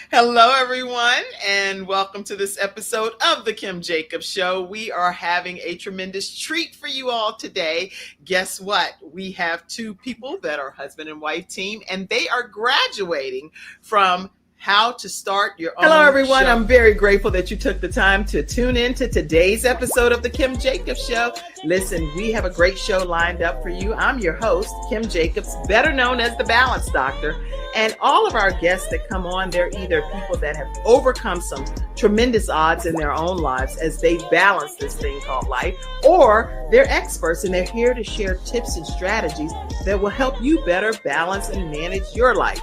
Hello, everyone, and welcome to this episode of The Kim Jacobs Show. We are having a tremendous treat for you all today. Guess what? We have two people that are husband and wife team, and they are graduating from how to start your own Hello, everyone. show. I'm very grateful that you took the time to tune in to today's episode of The Kim Jacobs Show. Listen, we have a great show lined up for you. I'm your host, Kim Jacobs, better known as the Balance Doctor. And all of our guests that come on, they're either people that have overcome some tremendous odds in their own lives as they balance this thing called life, or they're experts and they're here to share tips and strategies that will help you better balance and manage your life.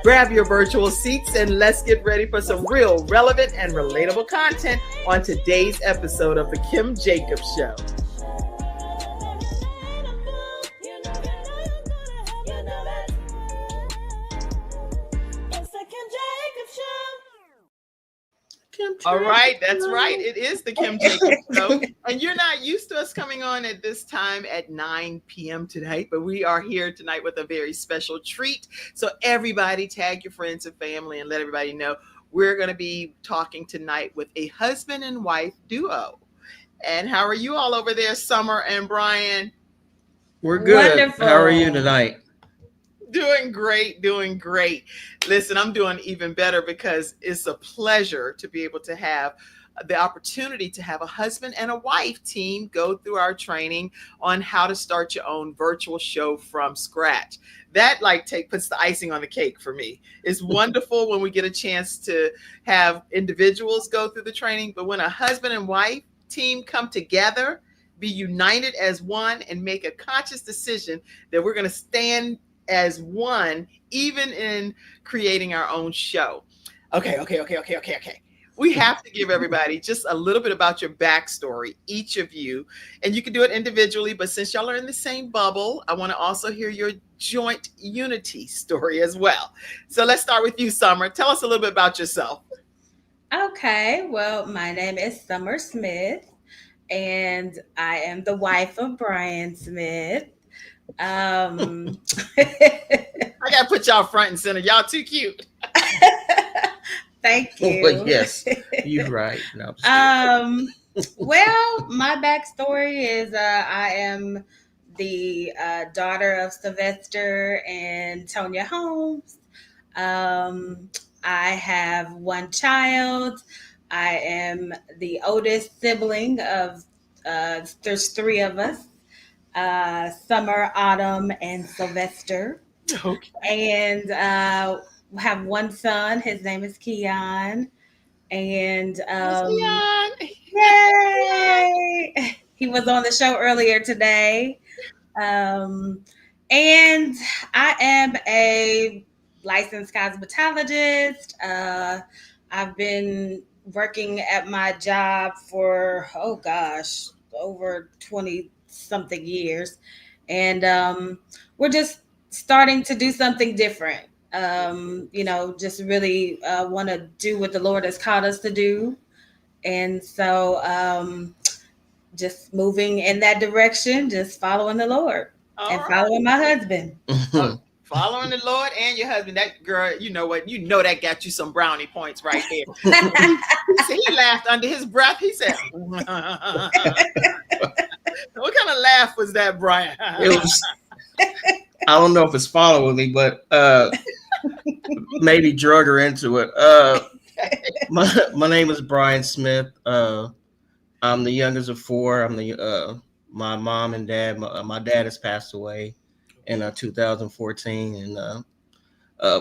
Grab your virtual seats and let's get ready for some real relevant and relatable content on today's episode of The Kim Jacobs Show. All right, that's right. It is the Kim Jacobs Show. And you're not used to us coming on at this time at 9 p.m. tonight, but we are here tonight with a very special treat. So everybody tag your friends and family and let everybody know we're going to be talking tonight with a husband and wife duo. And how are you all over there, Summer and Brian? We're good. Wonderful. How are you tonight? Doing great, doing great. Listen, I'm doing even better because it's a pleasure to be able to have the opportunity to have a husband and a wife team go through our training on how to start your own virtual show from scratch. That puts the icing on the cake for me. It's wonderful when we get a chance to have individuals go through the training, but when a husband and wife team come together, be united as one and make a conscious decision that we're going to stand as one, even in creating our own show. Okay. We have to give everybody just a little bit about your backstory, each of you, and you can do it individually, but since y'all are in the same bubble, I want to also hear your joint unity story as well. So let's start with you, Summer. Tell us a little bit about yourself. Okay, well, my name is Summer Smith, and I am the wife of Brian Smith. I gotta put y'all front and center. Y'all too cute. Thank you. But yes, you're right. No, Well, my backstory is I am the daughter of Sylvester and Tonya Holmes. I have one child. I am the oldest sibling of, there's three of us. Summer, Autumn, and Sylvester. Okay. And have one son. His name is Keon. And yay! He was on the show earlier today. And I am a licensed cosmetologist. I've been working at my job for, over 20 something years, and we're just starting to do something different. Just really want to do what the Lord has called us to do, and so just moving in that direction, just following the Lord and following my husband. Following the Lord and your husband. That girl, you know what? You know that got you some brownie points right there. He laughed under his breath. He said, what kind of laugh was that, Brian? it was. I don't know if it's following me, but maybe drug her into it. My name is Brian Smith. I'm the youngest of four. I'm the my mom and dad. My dad has passed away in 2014, and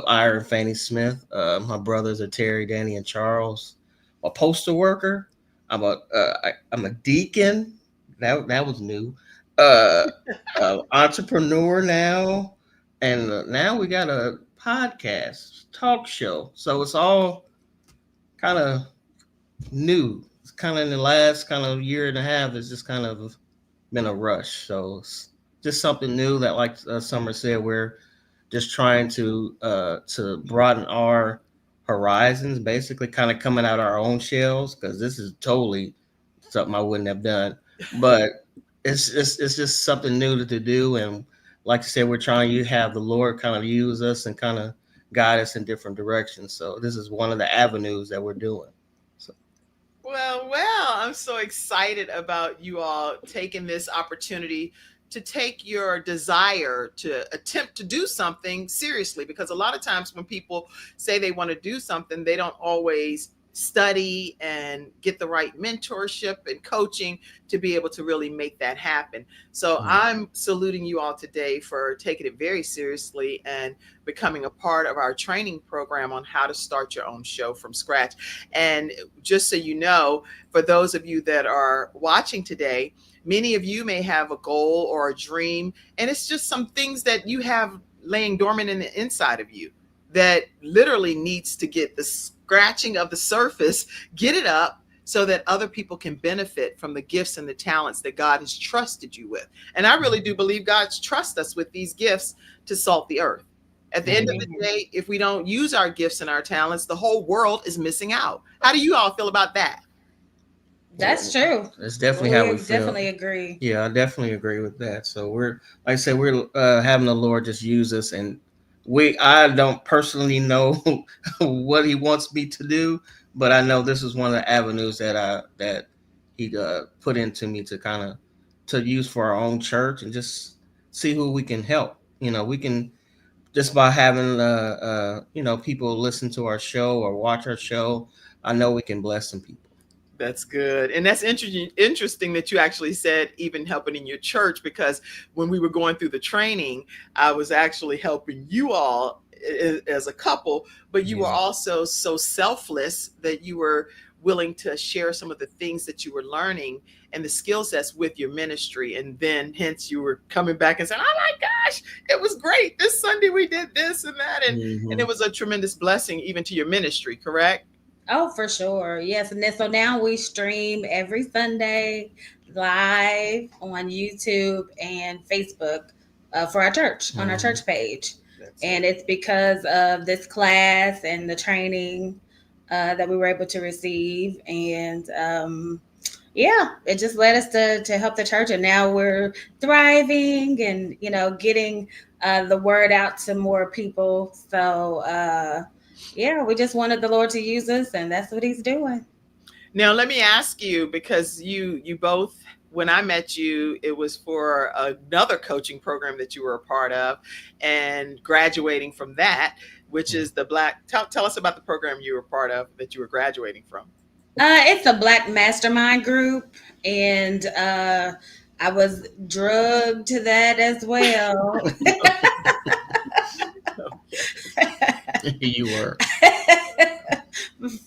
Ira and Fanny Smith. My brothers are Terry, Danny, and Charles. A postal worker. I'm a deacon. That was new. Entrepreneur now, and now we got a podcast talk show. So it's all kind of new. It's kind of in the last kind of year and a half. It's just kind of been a rush. So it's just something new that, like Summer said, we're just trying to broaden our horizons, basically kind of coming out our own shells, because this is totally something I wouldn't have done. But it's just something new to do. And like I said, we're trying to have the Lord kind of use us and kind of guide us in different directions. So this is one of the avenues that we're doing. So. Well, I'm so excited about you all taking this opportunity to take your desire to attempt to do something seriously, because a lot of times when people say they want to do something, they don't always study and get the right mentorship and coaching to be able to really make that happen. So I'm saluting you all today for taking it very seriously and becoming a part of our training program on how to start your own show from scratch. And just so you know, for those of you that are watching today, many of you may have a goal or a dream, and it's just some things that you have laying dormant in the inside of you that literally needs to get the scratching of the surface, get it up so that other people can benefit from the gifts and the talents that God has trusted you with. And I really do believe God's trust us with these gifts to salt the earth. At the end of the day, if we don't use our gifts and our talents, the whole world is missing out. How do you all feel about that? That's true. That's definitely how we feel. Definitely agree. Yeah, I definitely agree with that. So we're, like I said, we're having the Lord just use us, and I don't personally know what He wants me to do, but I know this is one of the avenues that He put into me to kind of to use for our own church and just see who we can help. We can just by having people listen to our show or watch our show. I know we can bless some people. That's good. And that's interesting that you actually said even helping in your church, because when we were going through the training, I was actually helping you all as a couple, but you were also so selfless that you were willing to share some of the things that you were learning and the skill sets with your ministry. And then hence you were coming back and saying, oh my gosh, it was great. This Sunday we did this and that. And it was a tremendous blessing even to your ministry, correct? Oh, for sure. Yes. And then so now we stream every Sunday live on YouTube and Facebook for our church, on our church page. And it's because of this class and the training that we were able to receive. And it just led us to help the church. And now we're thriving and, getting the word out to more people. So, we just wanted the Lord to use us, and that's what He's doing. Now, let me ask you, because you both, when I met you, it was for another coaching program that you were a part of, and graduating from that, which is the Black. Tell us about the program you were part of that you were graduating from. It's a Black Mastermind group, and I was drugged to that as well. You were.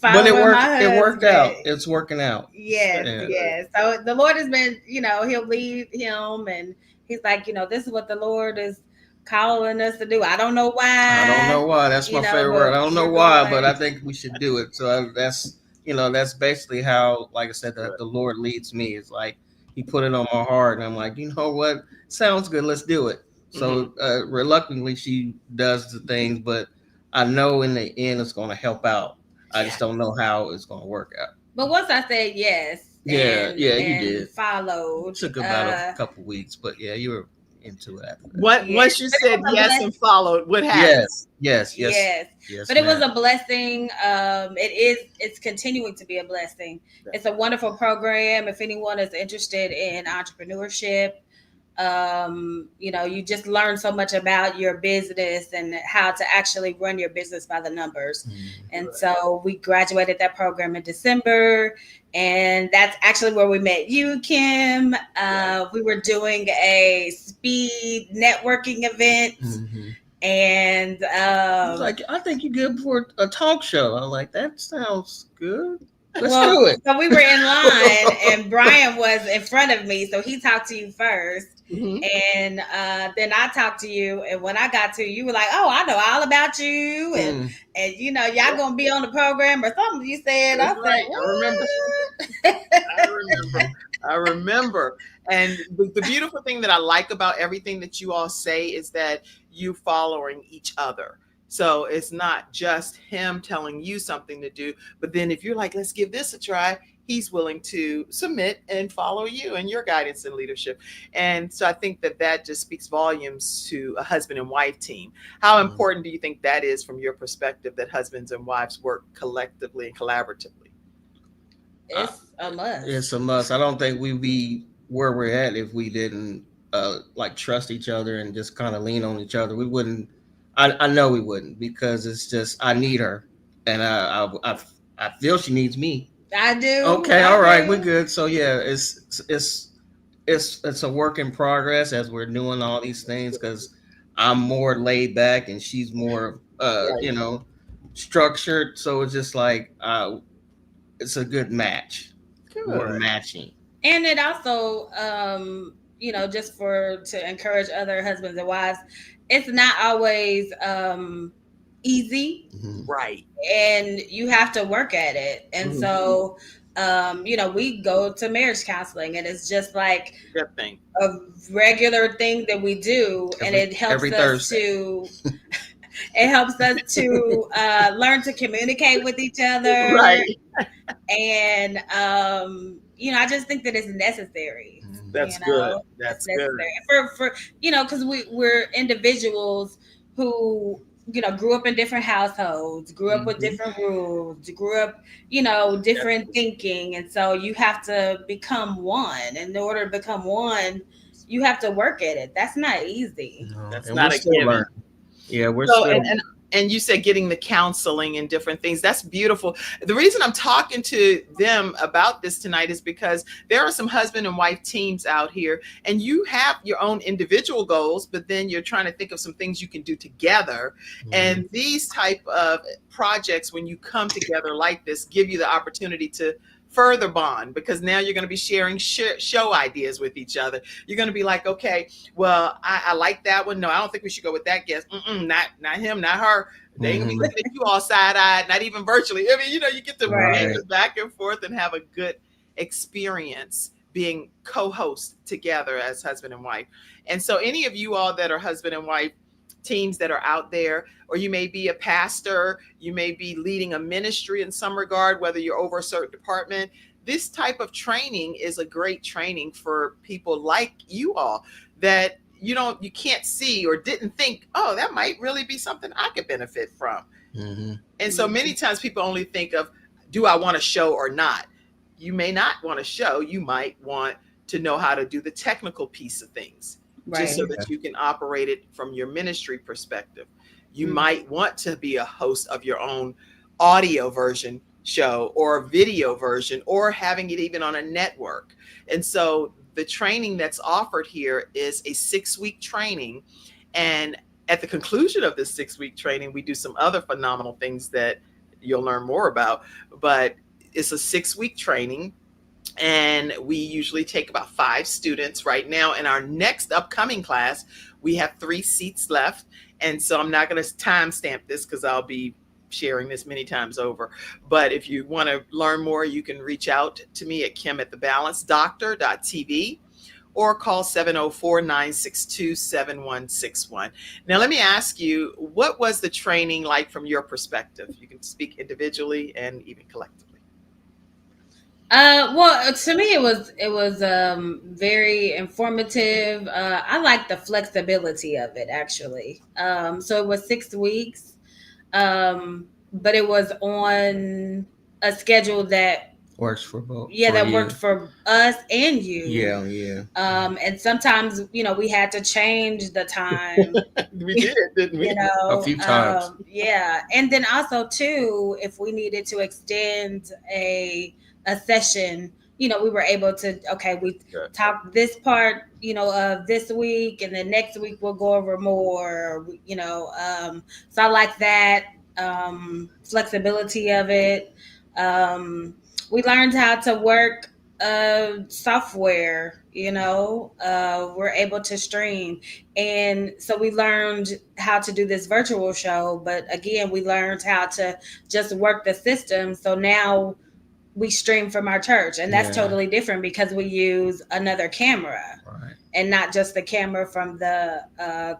But it worked out. It's working out. Yes. So the Lord has been, He'll lead him, and He's like, this is what the Lord is calling us to do. I don't know why. That's my favorite word. I don't know why, but I think we should do it. So that's basically how, like I said, the Lord leads me. It's like He put it on my heart, and I'm like, you know what? Sounds good. Let's do it. So reluctantly, she does the things, but I know in the end it's going to help out. I just don't know how it's going to work out. But once I said yes, you did. Followed. It took about a couple weeks, but you were into it after that. Once you said yes and followed, what happened? Yes. But it was a blessing. It's continuing to be a blessing. It's a wonderful program. If anyone is interested in entrepreneurship, you just learn so much about your business and how to actually run your business by the numbers. And so we graduated that program in December, and that's actually where we met you, Kim. We were doing a speed networking event. And I think you're good for a talk show. I'm like, that sounds good. Let's do it. So we were in line, and Brian was in front of me, so he talked to you first. And then I talked to you, and when I got to you, you were like, "Oh, I know all about you," and y'all gonna be on the program or something. You said, I remember. And the beautiful thing that I like about everything that you all say is that you following each other. So it's not just him telling you something to do, but then if you're like, let's give this a try, he's willing to submit and follow you and your guidance and leadership. And so I think that just speaks volumes to a husband and wife team. How important do you think that is from your perspective, that husbands and wives work collectively and collaboratively? It's a must. It's a must. I don't think we'd be where we're at if we didn't like trust each other and just kind of lean on each other. We wouldn't. I know we wouldn't, because it's just, I need her, and I feel she needs me. I do. Okay, all right, we're good. So yeah, it's a work in progress as we're doing all these things, because I'm more laid back and she's more structured. So it's just like it's a good match. Good. We're matching. And it also just to encourage other husbands and wives, it's not always easy. Right. And you have to work at it. And so we go to marriage counseling, and it's just like good thing, a regular thing that we do, and it helps us to learn to communicate with each other. Right. And I just think that it's necessary. That's good. That's necessary. Good for because we're individuals who grew up in different households, grew up with different rules, grew up, different thinking. And so you have to become one. And in order to become one, you have to work at it. That's not easy. No, that's not a given. Yeah, we're so, still. And you said getting the counseling and different things. That's beautiful. The reason I'm talking to them about this tonight is because there are some husband and wife teams out here, and you have your own individual goals, but then you're trying to think of some things you can do together. And these type of projects, when you come together like this, give you the opportunity to further bond, because now you're going to be sharing show ideas with each other. You're going to be like, okay, well, I like that one. No, I don't think we should go with that guest. Not him, not her. They ain't gonna be looking at you all side-eyed, not even virtually. I mean, you get to banter back and forth and have a good experience being co-hosts together as husband and wife. And so any of you all that are husband and wife teams that are out there, or you may be a pastor, you may be leading a ministry in some regard, whether you're over a certain department, this type of training is a great training for people like you all that you can't see or didn't think, oh, that might really be something I could benefit from. And so many times people only think of, do I want to show or not? You may not want to show. You might want to know how to do the technical piece of things. Just so that you can operate it from your ministry perspective. You might want to be a host of your own audio version show or a video version, or having it even on a network. And so the training that's offered here is a 6-week training. And at the conclusion of this 6-week training, we do some other phenomenal things that you'll learn more about. But it's a 6-week training. And we usually take about 5 students right now. In our next upcoming class, we have 3 seats left. And so I'm not going to timestamp this because I'll be sharing this many times over. But if you want to learn more, you can reach out to me at kim@thebalancedoctor.tv or call 704-962-7161. Now, let me ask you, what was the training like from your perspective? You can speak individually and even collectively. Well, to me, it was very informative. I like the flexibility of it, actually. So it was 6 weeks, but it was on a schedule that works for both. Yeah, that worked for us and you. Yeah. And sometimes, we had to change the time. We did, didn't we? A few times. Yeah, and then also too, if we needed to extend a session, we were able to, we talk this part, of this week, and then next week we'll go over more, so I like that flexibility of it. We learned how to work software, we're able to stream. And so we learned how to do this virtual show, but again, we learned how to just work the system. So now we stream from our church, and that's totally different because we use another camera and not just the camera from the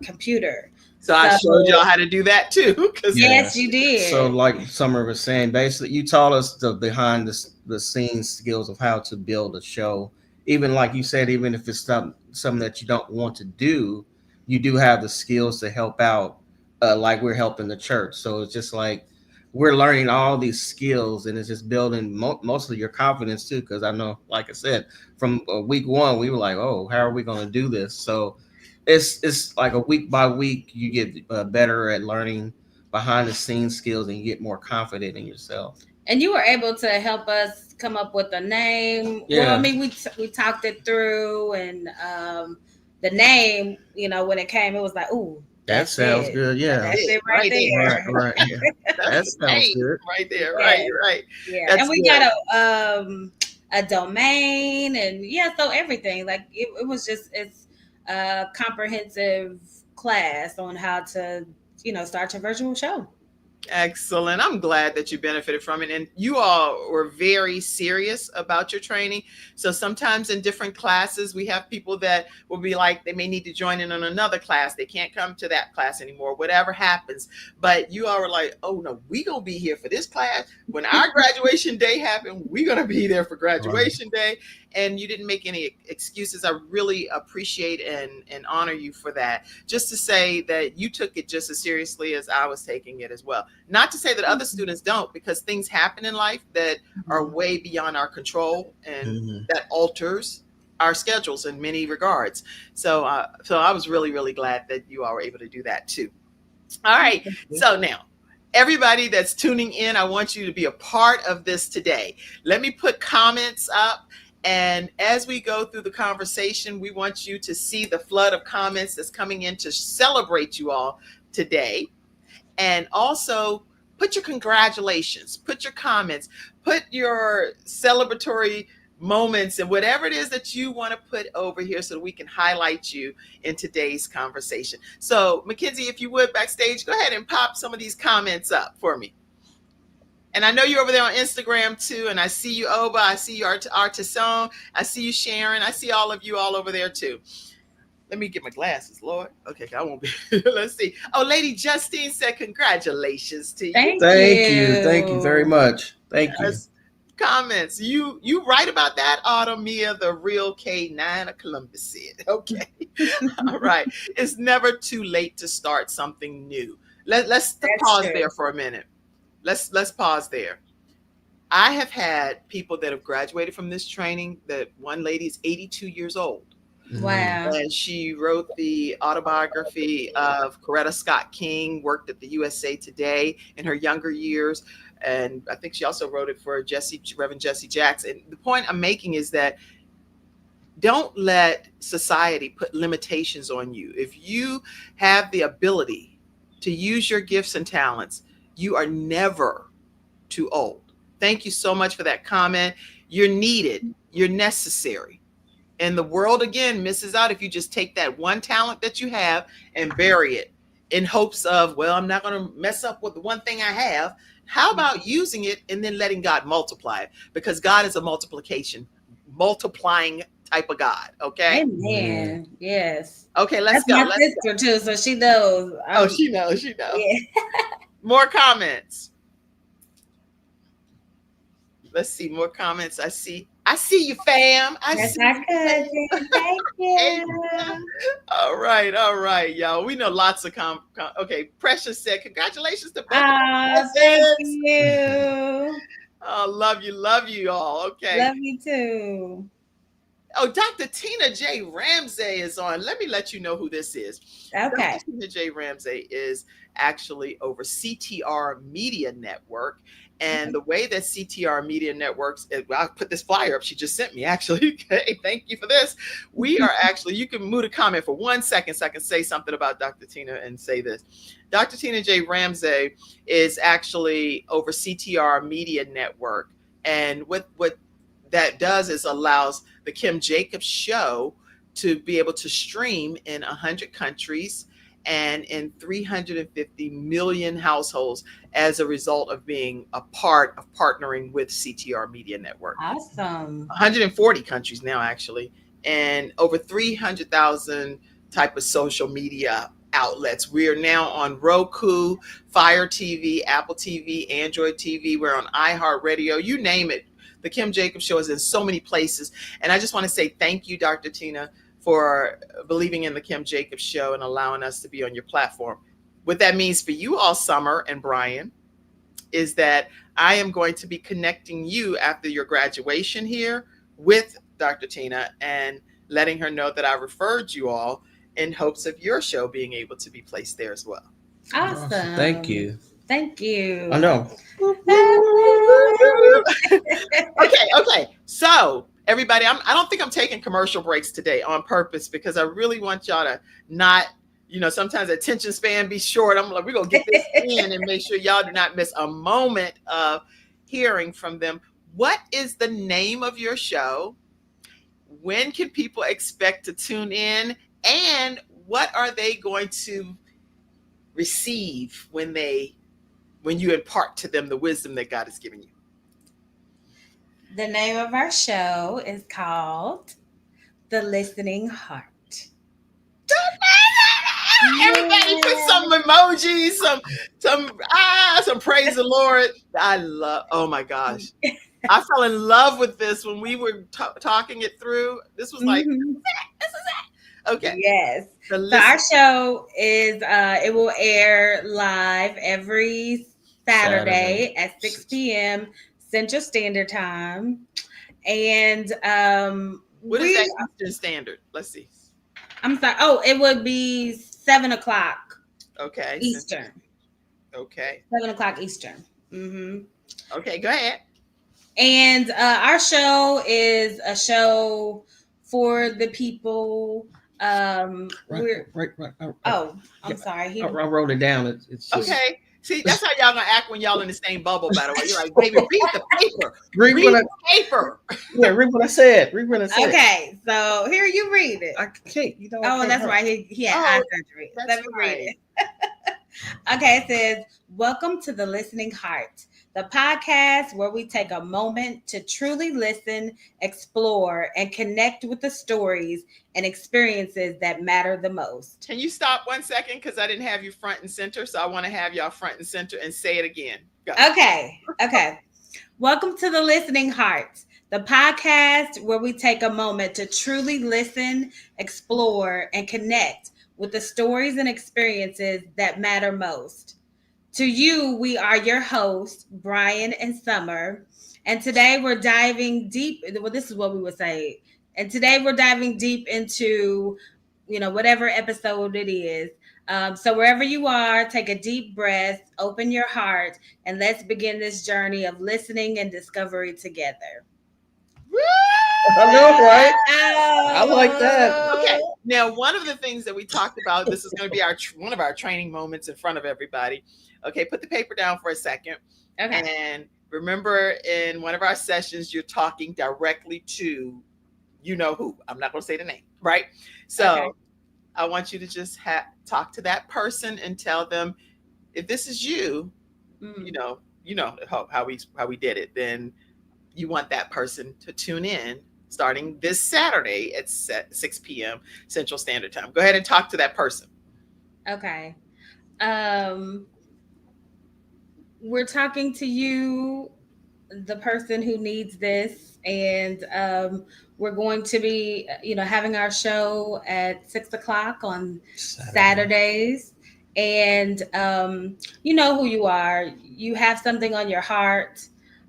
computer. So I showed y'all how to do that too. Yes, you did. So like Summer was saying, basically you taught us the behind the scenes skills of how to build a show. Even like you said, even if it's something that you don't want to do, you do have the skills to help out, like we're helping the church. So it's just like we're learning all these skills, and it's just building mostly your confidence too. Because I know, like I said, from week one, we were like, oh, how are we going to do this? So it's like a week by week, you get better at learning behind the scenes skills, and you get more confident in yourself. And you were able to help us come up with a name. Yeah. Well, I mean, we talked it through, and the name, you know, when it came, it was like, ooh, that sounds good. Yeah, that's it right there. Right. Yeah. That sounds good. Right there. Yeah. Right. Yeah, That's and we good. got a domain, and so everything, like it was just, it's a comprehensive class on how to, you know, start your virtual show. Excellent. I'm glad that you benefited from it. And you all were very serious about your training. So sometimes in different classes, we have people that will be like, they may need to join in on another class. They can't come to that class anymore, whatever happens. But you all were like, oh no, we going to be here for this class. When our graduation day happened, we're going to be there for graduation day. And you didn't make any excuses. I really appreciate and honor you for that. Just to say that you took it just as seriously as I was taking it as well. Not to say that other students don't, because things happen in life that are way beyond our control, and that alters our schedules in many regards. So I was really, really glad that you all were able to do that too. All right. So now, everybody that's tuning in, I want you to be a part of this today. Let me put comments up. And as we go through the conversation, we want you to see the flood of comments that's coming in to celebrate you all today. And also put your congratulations, put your comments, put your celebratory moments, and whatever it is that you want to put over here so that we can highlight you in today's conversation. So Mackenzie, if you would, backstage, go ahead and pop some of these comments up for me. And I know you're over there on Instagram too. And I see you, Oba. I see you, Artisan. I see you, Sharon. I see all of you all over there too. Let me get my glasses, Lord. Okay, I won't be. Let's see. Oh, Lady Justine said, congratulations to you. Thank you. Thank you very much. Thank you. Comments. You right about that, Autumn Mia, the real K9 of Columbus said. Okay. All right. It's never too late to start something new. Let's pause there for a minute. Let's pause there. I have had people that have graduated from this training. That one lady is 82 years old. Wow. And she wrote the autobiography of Coretta Scott King, worked at the USA Today in her younger years. And I think she also wrote it for Reverend Jesse Jackson. The point I'm making is that don't let society put limitations on you. If you have the ability to use your gifts and talents, you are never too old. Thank you so much for that comment. You're needed. You're necessary. And the world, again, misses out if you just take that one talent that you have and bury it in hopes of, well, I'm not going to mess up with the one thing I have. How about using it and then letting God multiply it? Because God is a multiplying type of God. Okay. Amen. Yes. Okay, let's go. That's my sister too, so she knows. She knows. Yeah. More comments. Let's see more comments. I see you, fam. That's our cousin. Thank you. All right, y'all. We know lots of okay. Precious said, congratulations to both. Thank you. Oh, love you all. Okay. Love you too. Oh, Dr. Tina J. Ramsey is on. Let me let you know who this is. Okay. Dr. Tina J. Ramsey is actually over CTR Media Network. And the way that CTR Media Networks, I'll put this flyer up she just sent me, actually. Okay, thank you for this. We are actually, you can move a comment for 1 second so I can say something about Dr. Tina and say this. Dr. Tina J. Ramsey is actually over CTR Media Network. And what that does is allows the Kim Jacobs Show to be able to stream in 100 countries and in 350 million households as a result of being a part of partnering with CTR Media Network. Awesome. 140 countries now, actually, and over 300,000 type of social media outlets. We are now on Roku, Fire TV, Apple TV, Android TV. We're on iHeartRadio. You name it. The Kim Jacobs Show is in so many places. And I just want to say thank you, Dr. Tina, for believing in the Kim Jacobs Show and allowing us to be on your platform. What that means for you all, Summer and Brian, is that I am going to be connecting you after your graduation here with Dr. Tina and letting her know that I referred you all in hopes of your show being able to be placed there as well. Awesome. Thank you. Thank you. I know. Okay. So everybody, I don't think I'm taking commercial breaks today on purpose because I really want y'all to not, sometimes attention span be short. I'm like, we're going to get this in and make sure y'all do not miss a moment of hearing from them. What is the name of your show? When can people expect to tune in? And what are they going to receive when you impart to them the wisdom that God has given you? The name of our show is called The Listening Heart. Everybody put some emojis, some praise the Lord. Oh my gosh. I fell in love with this when we were talking it through. This was like, this is it. Okay. Yes. So our show is, it will air live every Saturday at 6 p.m. Central Standard Time. And what is that Eastern Standard? Let's see. I'm sorry. Oh, it would be 7 o'clock. Okay. Eastern. Okay. 7 o'clock Eastern. Mm-hmm. Okay, go ahead. And our show is a show for the people. Right. Oh, I'm sorry. I wrote it down. It's just, okay. See, that's how y'all gonna act when y'all in the same bubble, by the way. You're like, baby, read the paper. Read the paper. Yeah, read what I said. Okay, so here you read it. I can't. That's right. He had eye surgery. Let me read it. Okay, it says, "Welcome to the Listening Heart, the podcast where we take a moment to truly listen, explore, and connect with the stories and experiences that matter the most." Can you stop 1 second? Because I didn't have you front and center. So I want to have y'all front and center and say it again. Go. Okay. Welcome to the Listening Heart, the podcast where we take a moment to truly listen, explore, and connect with the stories and experiences that matter most. To you, we are your hosts, Brian and Summer. And today we're diving deep. Well, this is what we would say. And today we're diving deep into, whatever episode it is. So wherever you are, take a deep breath, open your heart, and let's begin this journey of listening and discovery together. I know, right? I like that. Okay. Now, one of the things that we talked about, this is going to be one of our training moments in front of everybody. Okay, put the paper down for a second. Okay. And remember, in one of our sessions, you're talking directly to who. I'm not going to say the name, right? So okay. I want you to just talk to that person and tell them, if this is you, how we did it, then you want that person to tune in starting this Saturday at 6 p.m. Central Standard Time. Go ahead and talk to that person. Okay. We're talking to you, the person who needs this, and we're going to be, having our show at 6 o'clock on Saturdays. And you know who you are. You have something on your heart.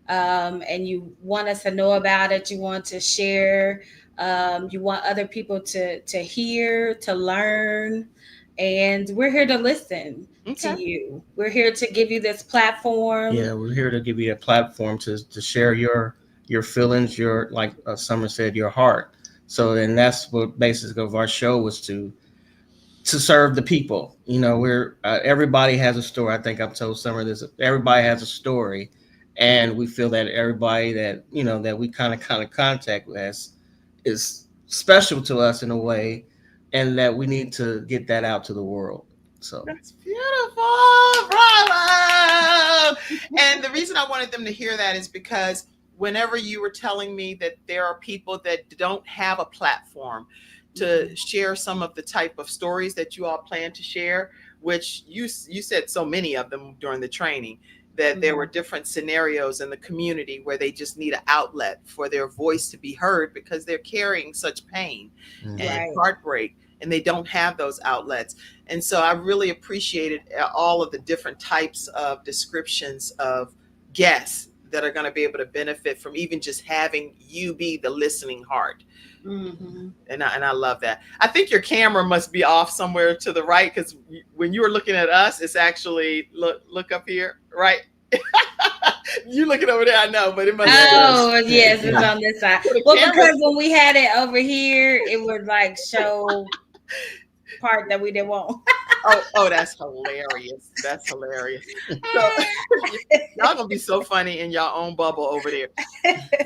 And you want us to know about it. You want to share. You want other people to hear, to learn. And we're here to listen to you. We're here to give you this platform. Yeah, we're here to give you a platform to share your feelings, like Summer said, your heart. So, and that's what basis of our show was to serve the people. We're everybody has a story. I think I've told Summer this. Everybody has a story. And we feel that everybody that, that we kind of contact with is special to us in a way, and that we need to get that out to the world. So that's beautiful. Bravo. And the reason I wanted them to hear that is because whenever you were telling me that there are people that don't have a platform to share some of the type of stories that you all plan to share, which you said so many of them during the training, that there were different scenarios in the community where they just need an outlet for their voice to be heard because they're carrying such pain and heartbreak, and they don't have those outlets. And so I really appreciated all of the different types of descriptions of guests that are going to be able to benefit from even just having you be the listening heart. And I love that. I think your camera must be off somewhere to the right, because when you were looking at us, it's actually look up here, right? You looking over there, I know, but it must. Yes, it's on this side. Well, because when we had it over here, it would like show part that we didn't want. Oh, that's hilarious. That's hilarious. So, y'all gonna be so funny in your own bubble over there.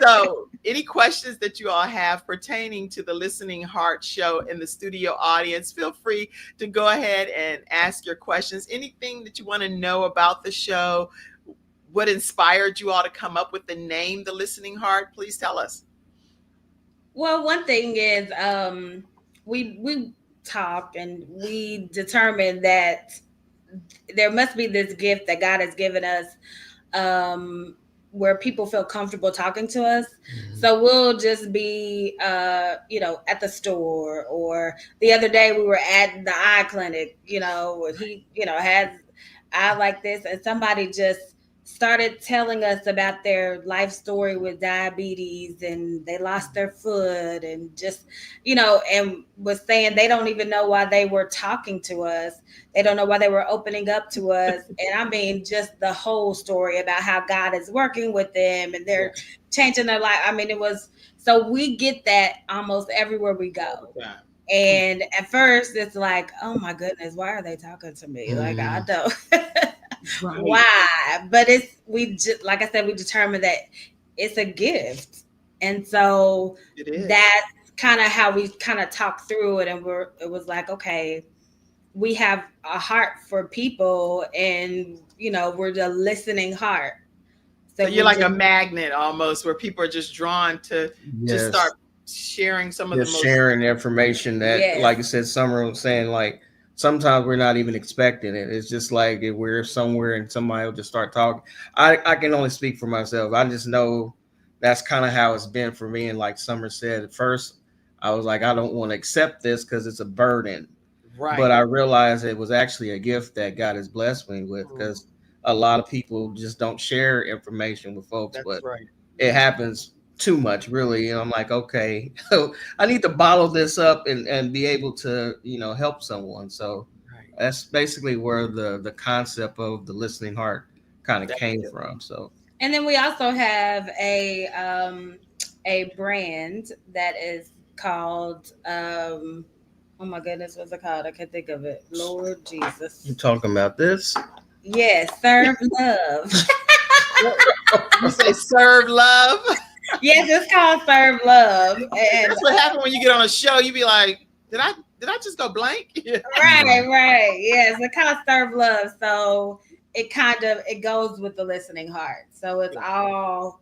So, any questions that you all have pertaining to the Listening Heart Show in the studio audience, feel free to go ahead and ask your questions. Anything that you want to know about the show, what inspired you all to come up with the name, The Listening Heart, please tell us. Well, one thing is we talk and we determined that there must be this gift that God has given us where people feel comfortable talking to us. So we'll just be at the store, or the other day we were at the eye clinic, where he has eye like this, and somebody just started telling us about their life story with diabetes, and they lost their foot, and just, and was saying they don't even know why they were talking to us. They don't know why they were opening up to us. And I mean, just the whole story about how God is working with them and they're changing their life. I mean, so we get that almost everywhere we go. And at first it's like, oh my goodness, why are they talking to me? Like, I don't. Why? But like I said, we determined that it's a gift, and so that's kind of how we kind of talked through it. And it was like, okay, we have a heart for people, and we're the listening heart. So you're like a magnet almost, where people are just drawn to just start sharing some of the most sharing information that, like I said, Summer was saying, like, sometimes we're not even expecting it. It's just like if we're somewhere and somebody will just start talking. I can only speak for myself. I just know that's kind of how it's been for me. And like Summer said, at first I was like, I don't want to accept this because it's a burden. Right. But I realized it was actually a gift that God has blessed me with, because a lot of people just don't share information with folks. But it happens too much, really. And I'm like, okay, I need to bottle this up and be able to, help someone. So that's basically where the concept of the listening heart kind of came from. So, and then we also have a brand that is called oh my goodness, what's it called? I can't think of it. Lord Jesus. You talking about this? Yes, Serve Love. You say Serve Love? Yes, it's called Serve Love. And that's what happened when you get on a show. You be like, did I just go blank? Right. Yes, it's called Serve Love. So it goes with the listening heart. So it's all,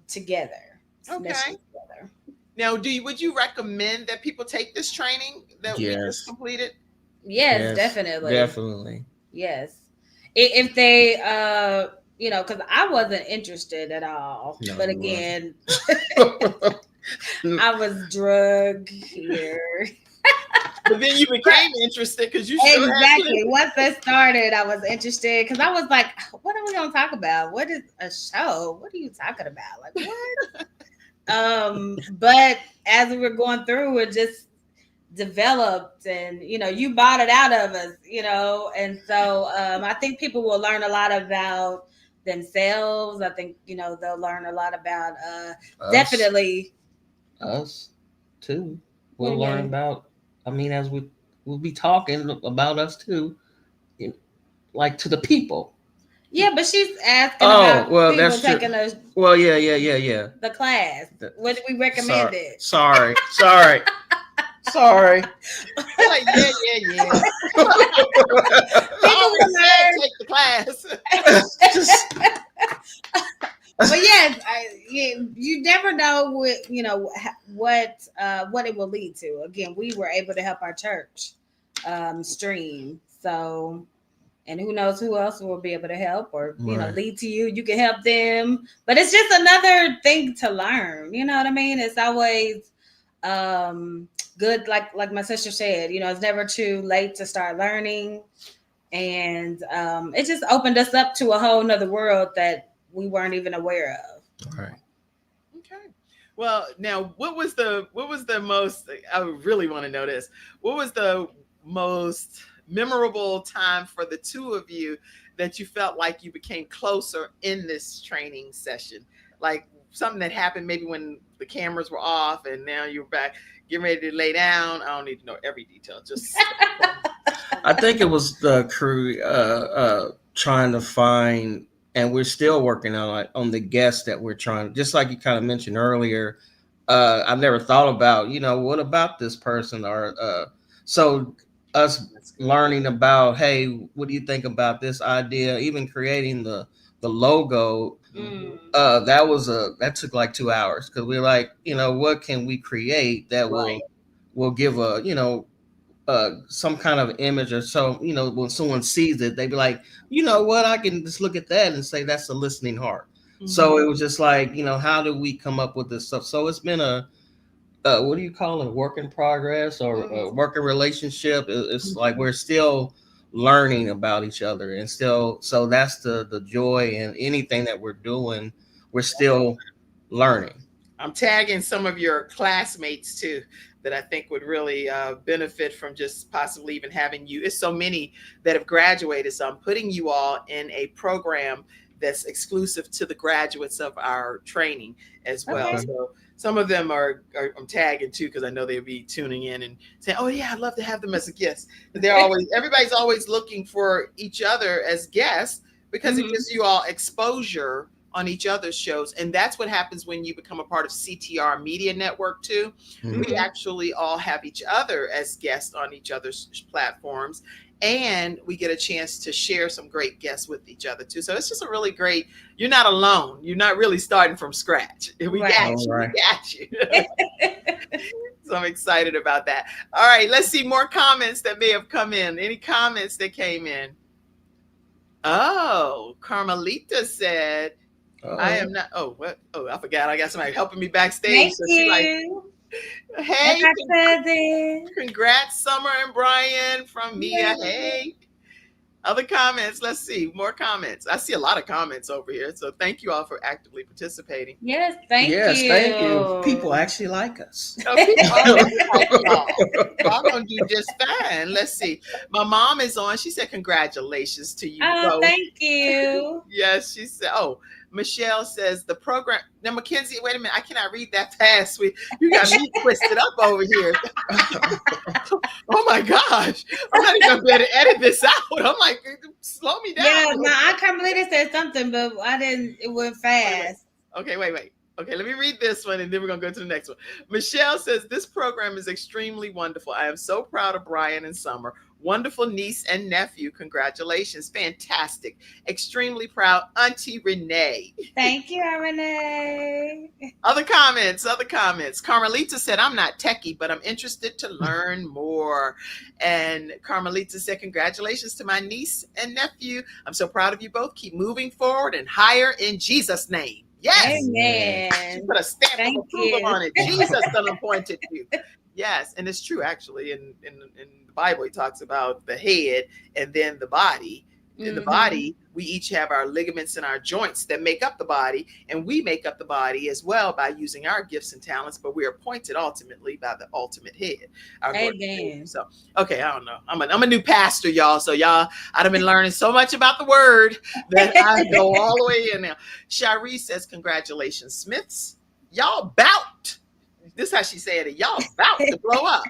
together. Okay. Together. Now, would you recommend that people take this training that we just completed? Yes, definitely. Definitely. Yes. If they because I wasn't interested at all. No, but again, I was drugged here. But then you became interested because you exactly. Once that started, I was interested because I was like, "What are we gonna talk about? What is a show? What are you talking about? Like what?" But as we were going through, it just developed, and you bought it out of us, and so I think people will learn a lot about themselves. I think they'll learn a lot about definitely us too. We'll learn about, as we'll be talking about us too, like to the people. Yeah, but she's asking about people taking the class. What do we recommend it? Sorry. Like, yeah. People take the class. But yes, you never know what it will lead to. Again, we were able to help our church stream. So, and who knows who else will be able to help or lead to you. You can help them, but it's just another thing to learn. You know what I mean? It's always good, like my sister said. It's never too late to start learning, and it just opened us up to a whole nother world that we weren't even aware of. All right. Okay. Well, now what was the most, I really want to know this. What was the most memorable time for the two of you that you felt like you became closer in this training session? Like something that happened maybe when the cameras were off and now you're back, getting ready to lay down. I don't need to know every detail. Just I think it was the crew trying to find, and we're still working on the guests that we're trying, just like you kind of mentioned earlier. I've never thought about, what about this person? Or so us learning about, hey, what do you think about this idea? Even creating the logo, that took like 2 hours because we're like, what can we create that will give a, some kind of image or so, when someone sees it, they'd be like, what, I can just look at that and say that's a listening heart. Mm-hmm. So it was just like, how do we come up with this stuff? So it's been a what do you call it, work in progress or a working relationship. It's like we're still learning about each other and still, so that's the joy in anything that we're doing. We're still learning. I'm tagging some of your classmates too that I think would really benefit from just possibly even having you. It's so many that have graduated. So I'm putting you all in a program that's exclusive to the graduates of our training as well. Okay. So some of them are I'm tagging too, because I know they'll be tuning in and saying, oh yeah, I'd love to have them as a guest. Everybody's always looking for each other as guests because it gives you all exposure on each other's shows. And that's what happens when you become a part of CTR Media Network too. Mm-hmm. We actually all have each other as guests on each other's platforms. And we get a chance to share some great guests with each other too. So it's just a really great, you're not alone. You're not really starting from scratch. We got you. We got you. So I'm excited about that. All right, let's see more comments that may have come in. Any comments that came in? Oh, Carmelita said, I am not. Oh, what? Oh, I forgot. I got somebody helping me backstage. Thank you. Hey, congrats, Summer and Brian from Mia. Hey, other comments. Let's see more comments. I see a lot of comments over here. So thank you all for actively participating. Yes, thank you. Thank you. People actually like us. Y'all gonna do just fine. Let's see. My mom is on. She said congratulations to you. Oh, thank you. Yes, she said. Oh, Michelle says the program. Now, Mackenzie, wait a minute. I cannot read that fast. You got me twisted up over here. Oh my gosh. I'm not even going to be able to edit this out. I'm like, slow me down. Yeah, no, I can't believe it said something, but I didn't. It went fast. Okay, wait. Okay, let me read this one and then we're going to go to the next one. Michelle says, this program is extremely wonderful. I am so proud of Brian and Summer. Wonderful niece and nephew. Congratulations. Fantastic. Extremely proud. Auntie Renee. Thank you, Renee. Other comments. Carmelita said, I'm not techie, but I'm interested to learn more. And Carmelita said, congratulations to my niece and nephew. I'm so proud of you both. Keep moving forward and higher in Jesus' name. Yes. Amen. She put a stamp of approval on it. Jesus done appointed you. Yes. And it's true, actually. In the Bible, he talks about the head and then the body. In the body, we each have our ligaments and our joints that make up the body, and we make up the body as well by using our gifts and talents, but we are appointed ultimately by the ultimate head. Amen. So, okay, I don't know. I'm a new pastor, y'all. So y'all, I've been learning so much about the word that I go all the way in now. Shiree says, congratulations, Smiths. Y'all bout. This is how she said it. Y'all about to blow up.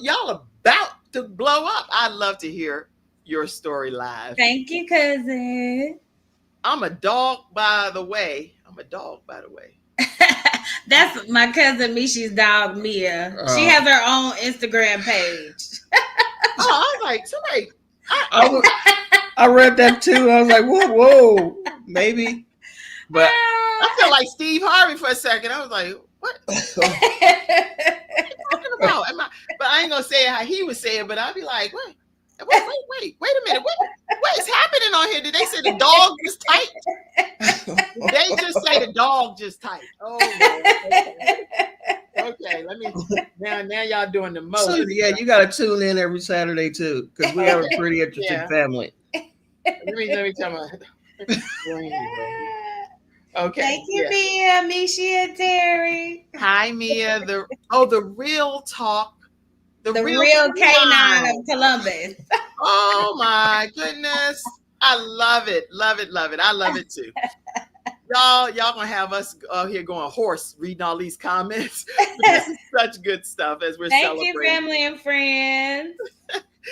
Y'all about to blow up. I'd love to hear your story live. Thank you, cousin. I'm a dog, by the way. That's my cousin Mishi's dog, Mia. She has her own Instagram page. I was like, somebody. I read that too. I was like, whoa, maybe. But I feel like Steve Harvey for a second. I was like, What are you talking about? But I ain't gonna say it how he would say it, but I'd be like, wait a minute. What is happening on here? Did they say the dog just tight? Did they just say the dog just tight? Oh, okay. Let me now y'all doing the most. So yeah, you got to tune in every Saturday too, because we have a pretty interesting family. Let me tell my. Okay. Thank you, Mia, Misha, and Terry. Hi, Mia. The real talk. The real K9 of Columbus. Oh my goodness. I love it. I love it too. Y'all gonna have us out here going hoarse reading all these comments. This is such good stuff as we're celebrating. Thank you, family and friends.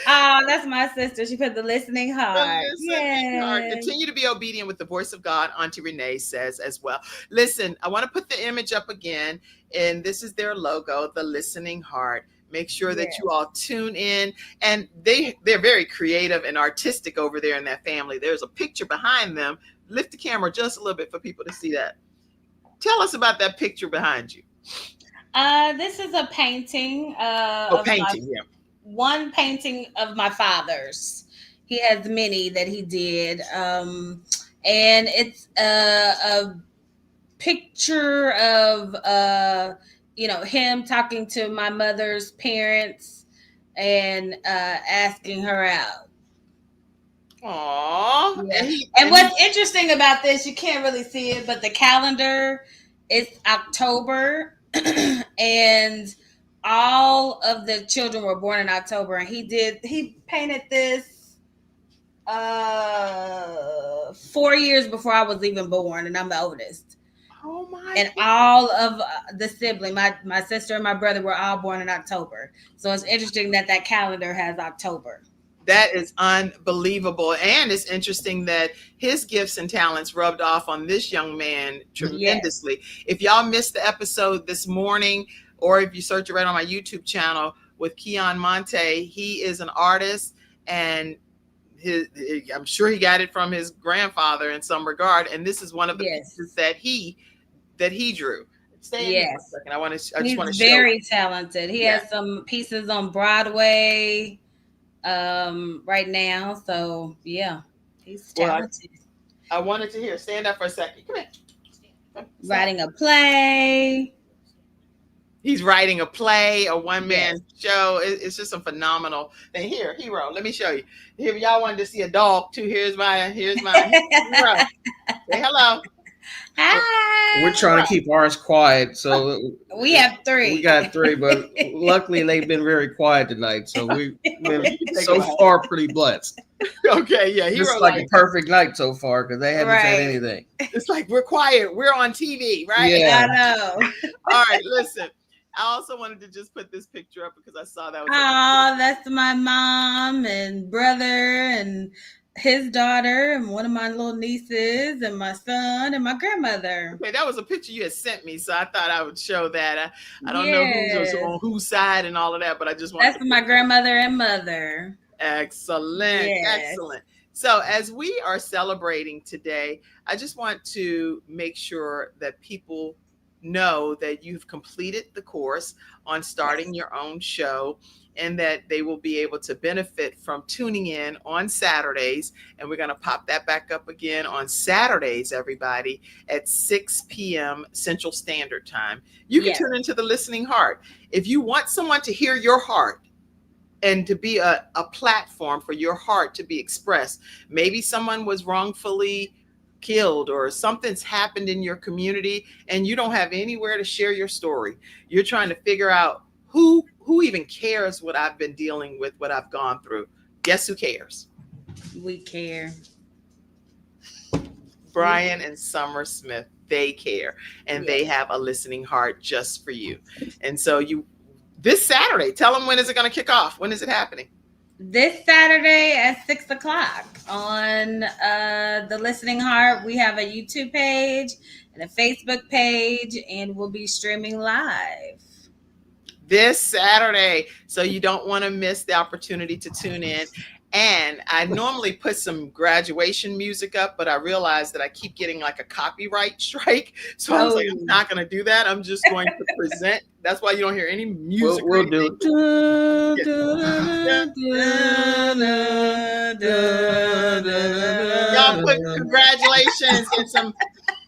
Oh, that's my sister. She put the listening heart. Yes. Continue to be obedient with the voice of God, Auntie Renee says as well. Listen, I want to put the image up again, and this is their logo, the listening heart. Make sure that you all tune in, and they're very creative and artistic over there in that family. There's a picture behind them. Lift the camera just a little bit for people to see that. Tell us about that picture behind you. This is a painting. One painting of my father's. He has many that he did, and it's a picture of him talking to my mother's parents and asking her out. Aww. Yeah. And what's interesting about this, you can't really see it, but the calendar is October, and all of the children were born in October, and he painted this 4 years before I was even born, and I'm the oldest. Oh my! And all of the siblings, my sister and my brother, were all born in October. So it's interesting that calendar has October. That is unbelievable. And it's interesting that his gifts and talents rubbed off on this young man tremendously. Yes. If y'all missed the episode this morning, or if you search it right on my YouTube channel with Keon Monte, he is an artist, and I'm sure he got it from his grandfather in some regard. And this is one of the pieces that he drew. Stay in for a second. He's very talented. He has some pieces on Broadway right now. So he's talented. I wanted to hear. Stand up for a second. Come here. Writing a play. He's writing a play, a one-man show. It's just a phenomenal thing. Here, hero. Let me show you. If y'all wanted to see a dog too, here's my hero. Say hello. Hi. We're trying to keep ours quiet, so we have 3. We got 3, but luckily they've been very quiet tonight, so we've been so far pretty blessed. Okay, yeah, it's like a perfect night so far because they haven't said anything. It's like we're quiet. We're on TV, right? Yeah, I know. All right, listen. I also wanted to just put this picture up because I saw that. That's my mom and brother and his daughter and one of my little nieces and my son and my grandmother. Okay, that was a picture you had sent me, so I thought I would show that. I don't know who's on whose side and all of that, but I just wanted. That's my grandmother and mother. Excellent, excellent. So as we are celebrating today, I just want to make sure that people know that you've completed the course on starting your own show, and that they will be able to benefit from tuning in on Saturdays. And we're going to pop that back up again on Saturdays, everybody, at 6 p.m. Central Standard Time. You can tune into the Listening Heart. If you want someone to hear your heart and to be a platform for your heart to be expressed, maybe someone was wrongfully killed or something's happened in your community and you don't have anywhere to share your story. You're trying to figure out who even cares what I've been dealing with, what I've gone through. Guess who cares? We care. Brian and Summer Smith, they care, and they have a listening heart just for you. And so this Saturday, tell them, when is it going to kick off? When is it happening? This Saturday at 6:00 on the Listening Heart. We have a YouTube page and a Facebook page, and we'll be streaming live this Saturday. So you don't want to miss the opportunity to tune in. And I normally put some graduation music up, but I realized that I keep getting like a copyright strike. So I was like, I'm not going to do that. I'm just going to present. That's why you don't hear any music. We'll do. Y'all put congratulations and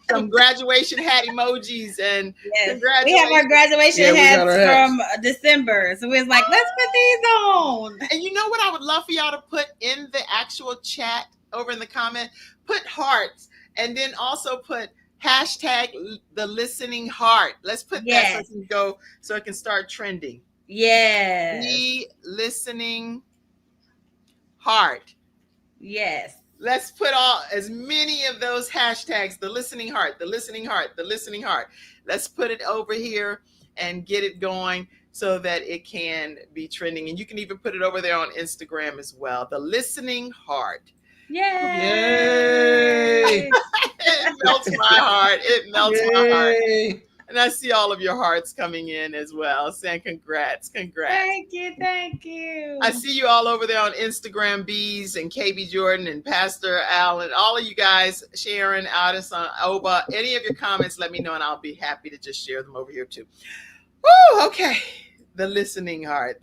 some graduation hat emojis and yes. We have our graduation hats from December. So we was like, let's put these on. And you know what I would love for y'all to put in the actual chat over in the comment? Put hearts and then also put hashtag the listening heart. Let's put that so it can go, so it can start trending. Yes. The listening heart. Yes. Let's put as many of those hashtags, the listening heart, the listening heart, the listening heart. Let's put it over here and get it going so that it can be trending. And you can even put it over there on Instagram as well. The listening heart. Yay! Yay! It melts my heart. It melts my heart. And I see all of your hearts coming in as well, saying congrats. Thank you. I see you all over there on Instagram, Bees and KB Jordan and Pastor Al and all of you guys, Sharon, Addison, Oba. Any of your comments, let me know and I'll be happy to just share them over here too. Woo, okay. The listening heart.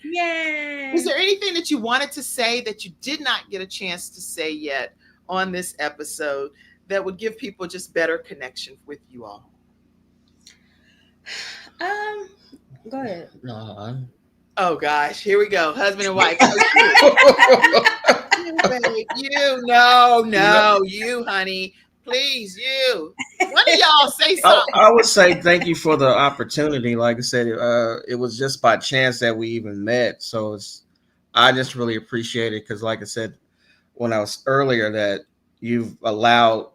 Yay. Is there anything that you wanted to say that you did not get a chance to say yet on this episode that would give people just better connection with you all? Go ahead. No. Oh gosh, here we go. Husband and wife. You, honey. Please, you. One of y'all say something. I would say thank you for the opportunity. Like I said, it was just by chance that we even met. So I just really appreciate it because, like I said, when I was earlier, that you've allowed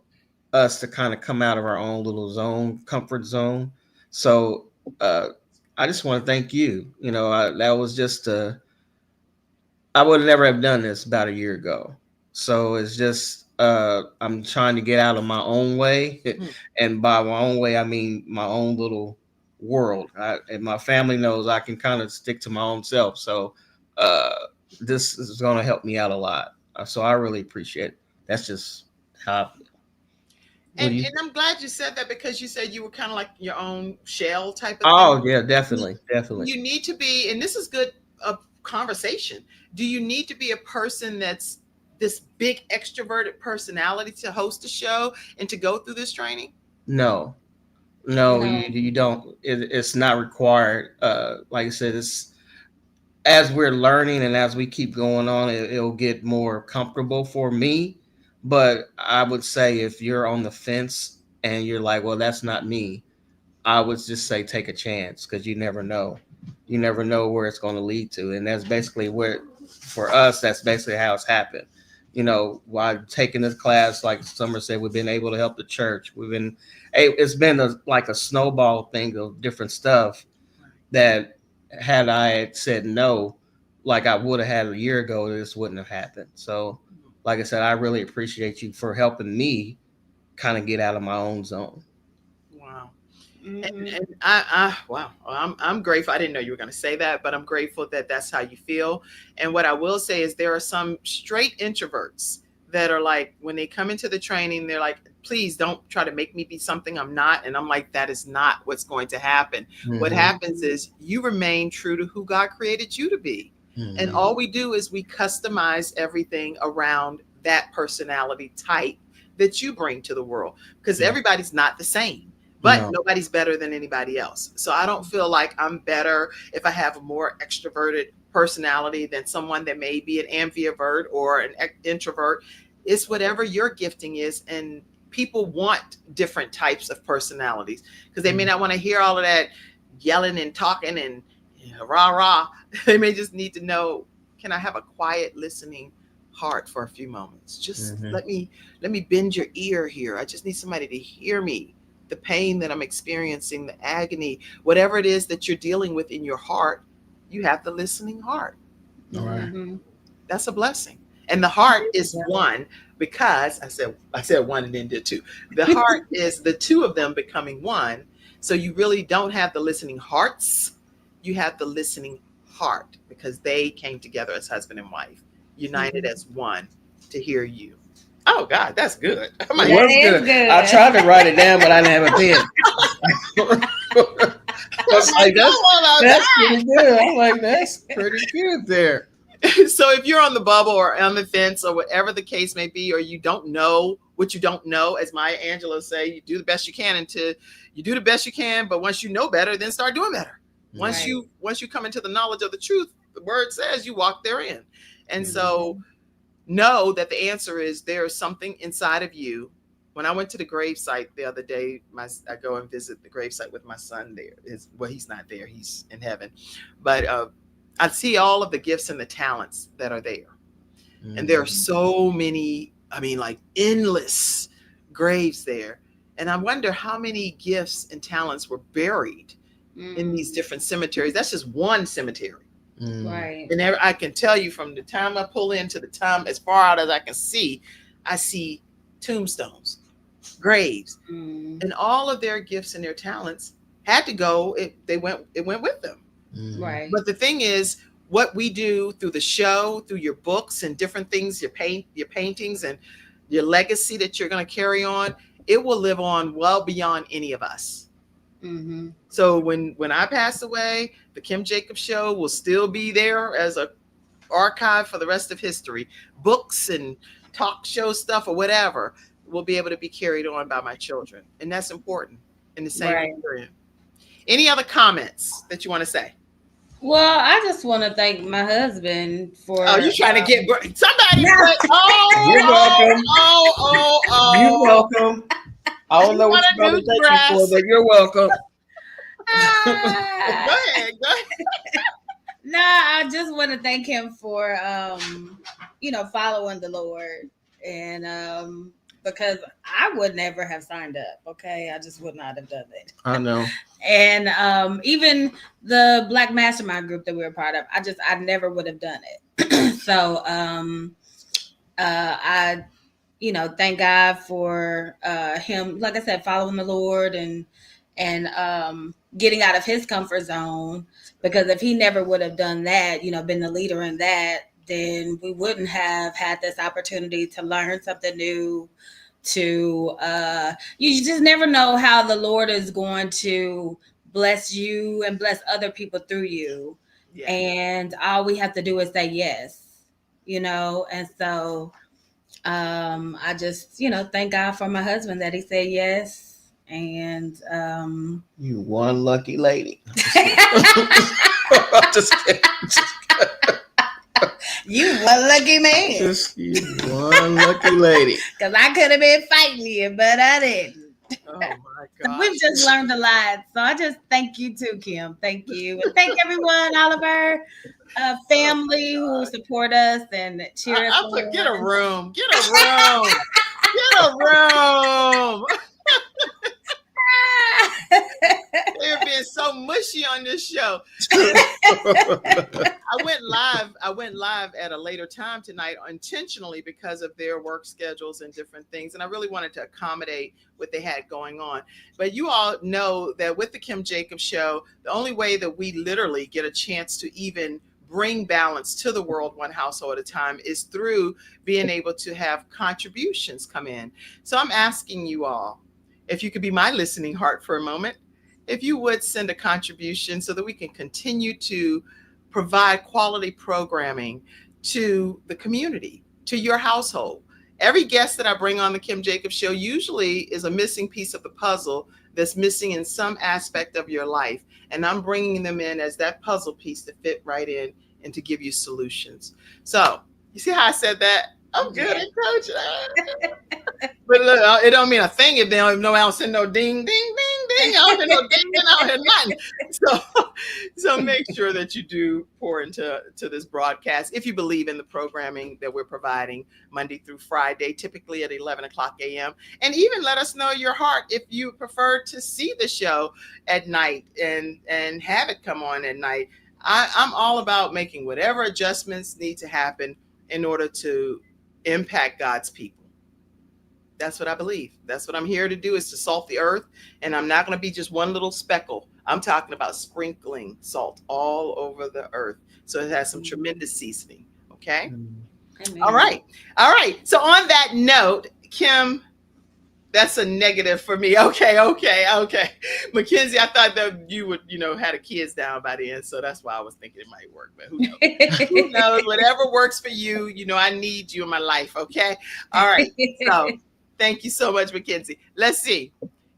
us to kind of come out of our own little comfort zone. So I just want to thank you. You know, that was just I would never have done this about a year ago. So it's just I'm trying to get out of my own way, and by my own way I mean my own little world. And my family knows I can kind of stick to my own self. So this is going to help me out a lot. So I really appreciate it. That's just how I feel. And I'm glad you said that because you said you were kind of like your own shell type of thing. Oh, yeah, definitely. You need to be, and this is good conversation. Do you need to be a person that's this big extroverted personality to host a show and to go through this training? No. You don't. It's not required. Like I said, it's as we're learning and as we keep going on, it'll get more comfortable for me. But I would say if you're on the fence and you're like, well, that's not me, I would just say take a chance because you never know. You never know where it's going to lead to. And that's basically for us, that's basically how it's happened. You know, while taking this class, like Summer said, we've been able to help the church. It's been like a snowball thing of different stuff that had I said no, like I would have had a year ago, this wouldn't have happened. So, like I said, I really appreciate you for helping me kind of get out of my own zone. Wow. And I'm grateful. I didn't know you were going to say that, but I'm grateful that that's how you feel. And what I will say is there are some straight introverts that are like, when they come into the training, they're like, please don't try to make me be something I'm not. And I'm like, that is not what's going to happen. Mm-hmm. What happens is you remain true to who God created you to be. Mm-hmm. And all we do is we customize everything around that personality type that you bring to the world, because everybody's not the same, but nobody's better than anybody else. So I don't feel like I'm better if I have a more extroverted personality than someone that may be an ambivert or an introvert. It's whatever your gifting is. And people want different types of personalities because they may not want to hear all of that yelling and talking and rah, rah. They may just need to know, can I have a quiet listening heart for a few moments? Just let me bend your ear here. I just need somebody to hear me, the pain that I'm experiencing, the agony, whatever it is that you're dealing with in your heart. You have the listening heart. All right. Mm-hmm. That's a blessing. And the heart is one, because I said one and then did two. The heart is the two of them becoming one. So you really don't have the listening hearts. You have the listening heart because they came together as husband and wife. united as one to hear you. Oh God, that's good. It was good. I tried to write it down, but I didn't have a pen. That's pretty good. I'm like, that's pretty good there. So if you're on the bubble or on the fence or whatever the case may be, or you don't know what you don't know, as Maya Angelou say, you do the best you can until you do the best you can. But once you know better, then start doing better. Once you come into the knowledge of the truth, the word says you walk therein. And so know that the answer is there is something inside of you. When I went to the gravesite the other day, I go and visit the gravesite with my son there. He's not there. He's in heaven. But I see all of the gifts and the talents that are there. And there are so many, like endless graves there. And I wonder how many gifts and talents were buried in these different cemeteries. That's just one cemetery. Right. And I can tell you from the time I pull in to the time as far out as I can see, I see tombstones, graves, and all of their gifts and their talents had to go. It went with them. Right. But the thing is, what we do through the show, through your books and different things, your paintings and your legacy that you're going to carry on, it will live on well beyond any of us. So when I pass away, the Kim Jacobs Show will still be there as a archive for the rest of history. Books and talk show stuff or whatever will be able to be carried on by my children. And that's important in the same period. Any other comments that you want to say? Well, I just want to thank my husband for. Oh, you trying to get somebody? You're welcome. You're welcome. I don't know what you're going to thank you for, but you're welcome. Go ahead. No, I just want to thank him for, following the Lord, and because I would never have signed up. Okay, I just would not have done it. I know. And even the Black Mastermind group that we were part of, I never would have done it. So I thank God for him, like I said, following the Lord and getting out of his comfort zone, because if he never would have done that, been the leader in that, then we wouldn't have had this opportunity to learn something new. You just never know how the Lord is going to bless you and bless other people through you. Yeah. And all we have to do is say yes, and so I just, thank God for my husband that he said yes. And you one lucky lady. I'm just kidding. You one lucky man. You one lucky lady. Because I could have been fighting you, but I didn't. Oh my God. We've just learned a lot. So I just thank you too, Kim. Thank you. And thank everyone, all of our family who support us and cheer us on. Get a room. Get a room. Get a room. They're being so mushy on this show. I went live at a later time tonight intentionally because of their work schedules and different things. And I really wanted to accommodate what they had going on. But you all know that with the Kim Jacobs Show, the only way that we literally get a chance to even bring balance to the world one household at a time is through being able to have contributions come in. So I'm asking you all, if you could be my listening heart for a moment, if you would send a contribution so that we can continue to provide quality programming to the community, to your household. Every guest that I bring on the Kim Jacobs Show usually is a missing piece of the puzzle that's missing in some aspect of your life. And I'm bringing them in as that puzzle piece to fit right in and to give you solutions. So you see how I said that? I'm good at coaching. But look, it don't mean a thing if they don't even know I don't send no ding, ding, ding, ding. I don't hear no ding, ding, I don't hear nothing. So make sure that you do pour into this broadcast if you believe in the programming that we're providing Monday through Friday, typically at 11 o'clock a.m. And even let us know your heart if you prefer to see the show at night and have it come on at night. I'm all about making whatever adjustments need to happen in order to impact God's people. That's what I believe. That's what I'm here to do, is to salt the earth. And I'm not going to be just one little speckle. I'm talking about sprinkling salt all over the earth. So it has some tremendous seasoning. Okay. Amen. All right. All right. So on that note, Kim, that's a negative for me. Okay. Mackenzie, I thought that you would, had a kids down by the end. So that's why I was thinking it might work. But who knows? Who knows? Whatever works for you, I need you in my life. Okay. All right. So thank you so much, Mackenzie. Let's see.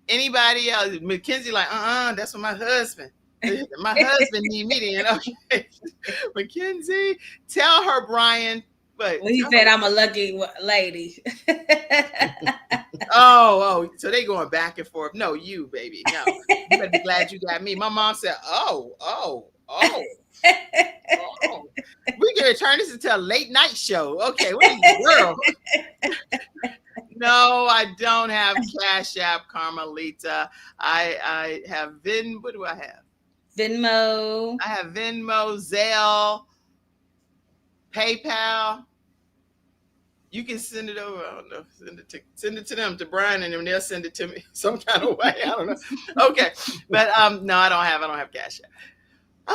Anybody else? Mackenzie, like, that's for my husband. My husband need me then. Okay. Mackenzie, tell her, Brian. But well, he said I'm a lucky lady. Oh, so they going back and forth. No, you, baby. No. You better be glad you got me. My mom said, oh. We can turn this into a late night show. Okay, what in the world? No, I don't have Cash App, Carmelita. I have what do I have? Venmo. I have Venmo, Zelle, PayPal. You can send it over. I don't know. Send it to them, to Brian, and then they'll send it to me some kind of way. I don't know. Okay, but no, I don't have Cash App.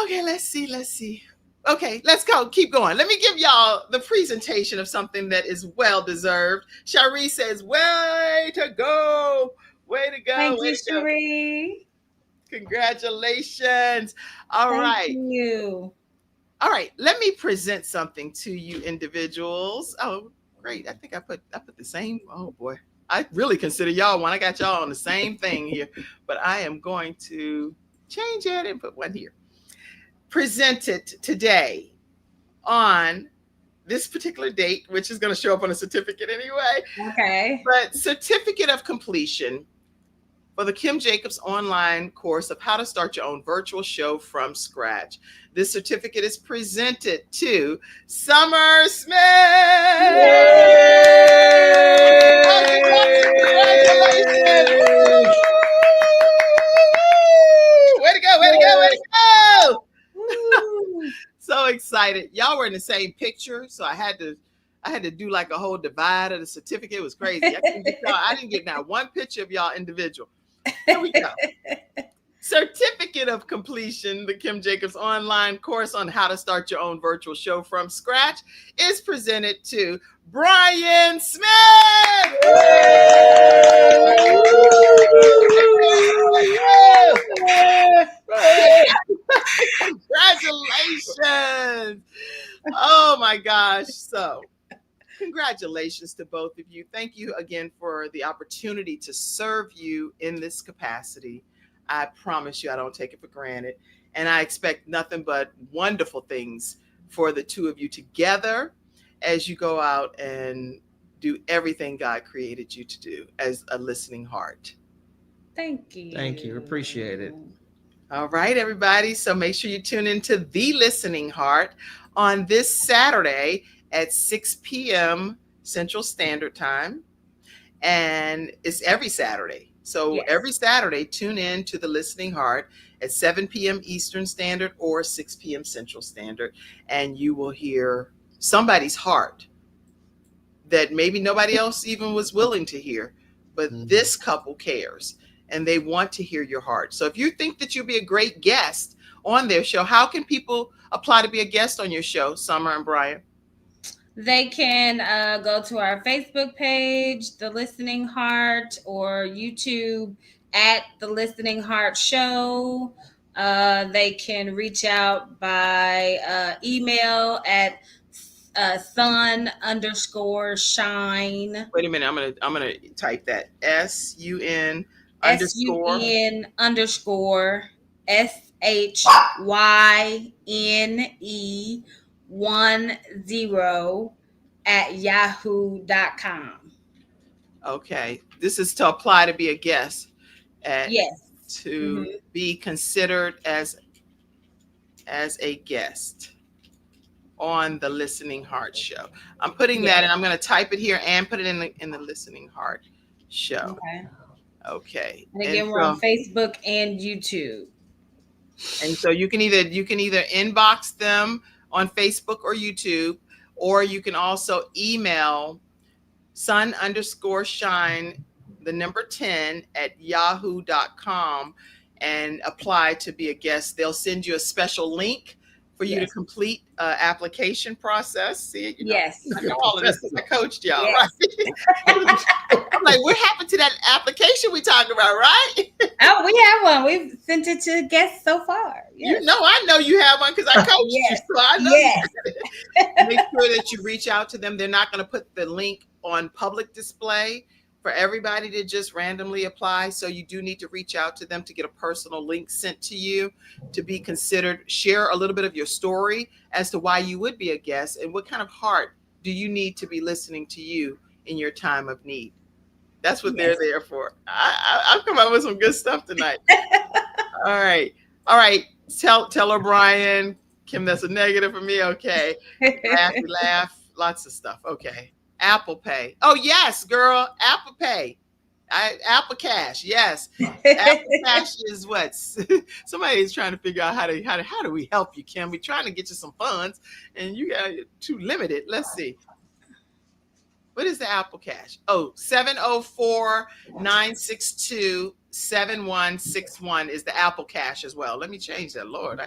Okay, let's see. Okay, let's go. Keep going. Let me give y'all the presentation of something that is well deserved. Cherie says, "Way to go! Way to go! Thank way you, to go. Cherie. Congratulations! All right. Thank you. All right. Let me present something to you, individuals. Oh, great! I think I put the same. Oh boy, I really consider y'all one. I got y'all on the same thing here, but I am going to change it and put one here. Presented today on this particular date, which is going to show up on a certificate anyway. Okay. But certificate of completion for the Kim Jacobs online course of how to start your own virtual show from scratch. This certificate is presented to Summer Smith. Congratulations. Way to go. So excited. Y'all were in the same picture, so I had to do like a whole divide of the certificate. It was crazy. I didn't get not one picture of y'all individual. Here we go. Certificate of completion, the Kim Jacobs online course on how to start your own virtual show from scratch, is presented to Brian Smith. Congratulations. Oh my gosh. So congratulations to both of you. Thank you again for the opportunity to serve you in this capacity. I promise you I don't take it for granted. And I expect nothing but wonderful things for the two of you together as you go out and do everything God created you to do as a listening heart. Thank you. Thank you. Appreciate it. All right, everybody. So make sure you tune into The Listening Heart on this Saturday at 6 p.m. Central Standard Time. And it's every Saturday. So Yes. Every Saturday, tune in to The Listening Heart at 7 p.m. Eastern Standard or 6 p.m. Central Standard. And you will hear somebody's heart that maybe nobody else even was willing to hear. But this couple cares and they want to hear your heart. So if you think that you'll be a great guest on their show, how can people apply to be a guest on your show, Summer and Brian? They can go to our Facebook page, The Listening Heart, or YouTube at The Listening Heart Show. They can reach out by email at sun_shine. Wait a minute, I'm gonna type that SUN_. SUN_SHYNE10@yahoo.com. Okay, this is to apply to be a guest. Yes. To be considered as a guest on the Listening Heart Show. I'm putting that, and I'm going to type it here and put it in the Listening Heart Show. Okay. And again, we're on Facebook and YouTube. And so you can either inbox them on Facebook or YouTube, or you can also email sun_shine10@yahoo.com and apply to be a guest. They'll send you a special link for for you to complete application process. See, Yes. I know all of this because I coached y'all, Yes. right? I'm like, what happened to that application we talking about, right? Oh, we have one. We've sent it to guests so far. Yes. I know you have one because I coached you, so I know. Yes. Make sure that you reach out to them. They're not going to put the link on public display for everybody to just randomly apply. So you do need to reach out to them to get a personal link sent to you to be considered. Share a little bit of your story as to why you would be a guest and what kind of heart do you need to be listening to you in your time of need. That's what they're there for. I've come up with some good stuff tonight. All right. Tell O'Brien, Kim, that's a negative for me. Okay. Laugh. Lots of stuff. Okay. Apple Pay. Oh, yes, girl. Apple Pay. Apple Cash. Yes. Apple Cash is what? Somebody's trying to figure out how do we help you, Kim? We're trying to get you some funds and you got too limited. Let's see. What is the Apple Cash? Oh, 704-962-7161 is the Apple Cash as well. Let me change that, Lord.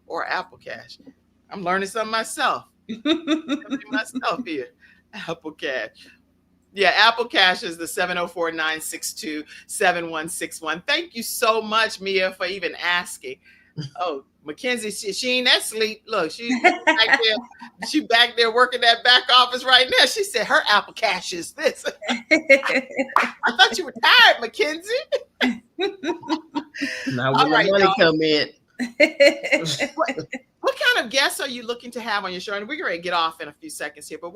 Or Apple Cash. I'm learning something myself. Myself here. Apple Cash. Yeah, Apple Cash is the 704-962-7161. Thank you so much, Mia, for even asking. Oh, Mackenzie, she ain't that sleep. Look, she's back there. She back there working that back office right now. She said her Apple Cash is this. I thought you were tired, Mackenzie. Now when the money come in. What kind of guests are you looking to have on your show? And we're going to get off in a few seconds here, but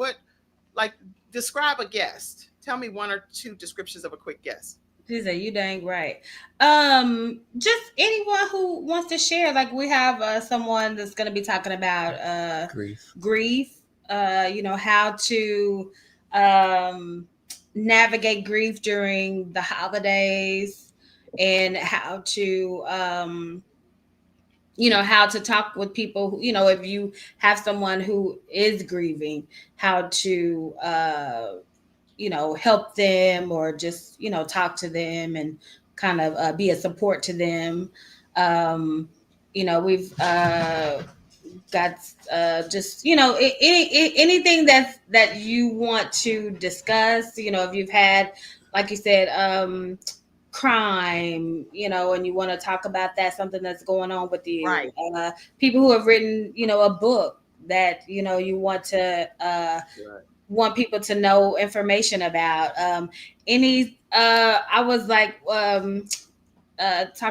describe a guest. Tell me one or two descriptions of a quick guest. She said, you dang right. Just anyone who wants to share. Like we have someone that's going to be talking about grief. How to navigate grief during the holidays, and how to how to talk with people who, if you have someone who is grieving, how to help them, or just, talk to them and kind of be a support to them. We've got just, anything that you want to discuss, if you've had, like you said, crime, and you want to talk about that, something that's going on with you. Right. People who have written, a book that, you want to, want people to know information about. I was like talking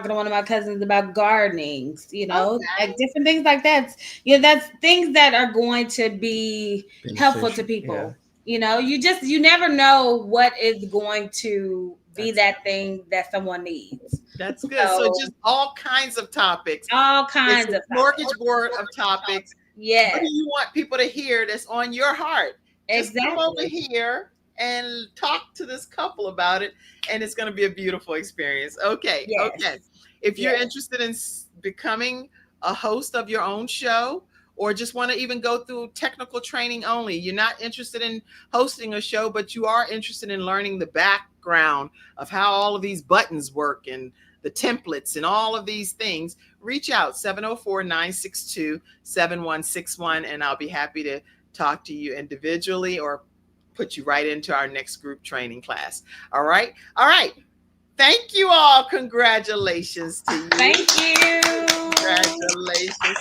to one of my cousins about gardening, like different things like that. That's things that are going to be helpful to people. Yeah. You never know what is going to be that thing that someone needs. That's good. So just all kinds of topics. All kinds of smorgasbord of topics. Yes. What do you want people to hear that's on your heart? Exactly. Just come over here and talk to this couple about it, and it's going to be a beautiful experience. Okay. Yes. Okay. If you're interested in becoming a host of your own show, or just want to even go through technical training only, you're not interested in hosting a show, but you are interested in learning the background of how all of these buttons work and the templates and all of these things, reach out 704-962-7161, and I'll be happy to talk to you individually or put you right into our next group training class. All right. Thank you all. Congratulations to you. Thank you. Congratulations.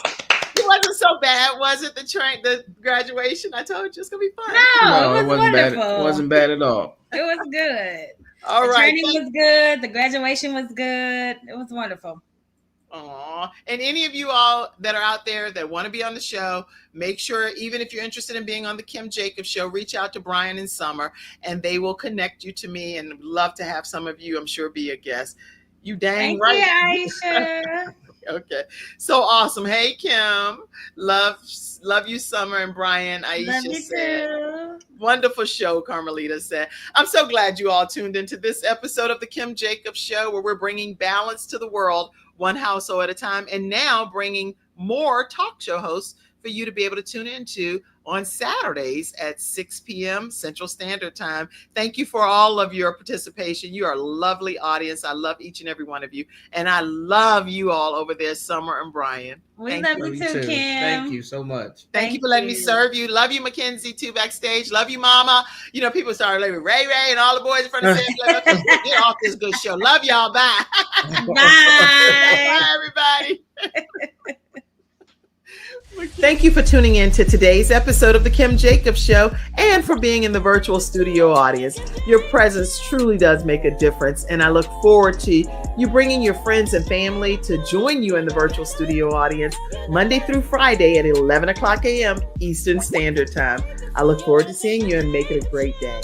It wasn't so bad, was it? The graduation? I told you it's gonna be fun. No, it wasn't bad. wonderful. It wasn't bad at all. It was good. All the right. training was good. The graduation was good. It was wonderful. Aw. And any of you all that are out there that want to be on the show, make sure, even if you're interested in being on the Kim Jacobs Show, reach out to Brian and Summer, and they will connect you to me, and love to have some of you, I'm sure, be a guest. You dang Thank right. you, Aisha. Okay. So awesome. Hey, Kim. Love you, Summer and Brian. Aisha Love you said. too. Wonderful show, Carmelita said. I'm so glad you all tuned into this episode of the Kim Jacobs Show, where we're bringing balance to the world, one household at a time, and now bringing more talk show hosts for you to be able to tune into on Saturdays at 6 p.m. Central Standard Time. Thank you for all of your participation. You are a lovely audience. I love each and every one of you. And I love you all over there, Summer and Brian. We love you too, Kim. Thank you so much. Thank you for letting me serve you. Love you, Mackenzie, too, backstage. Love you, Mama. You know, people started like Ray and all the boys in front of the like, get off this good show. Love y'all. Bye. Bye. Bye, everybody. Thank you for tuning in to today's episode of The Kim Jacobs Show and for being in the virtual studio audience. Your presence truly does make a difference, and I look forward to you bringing your friends and family to join you in the virtual studio audience Monday through Friday at 11 o'clock a.m. Eastern Standard Time. I look forward to seeing you and make it a great day.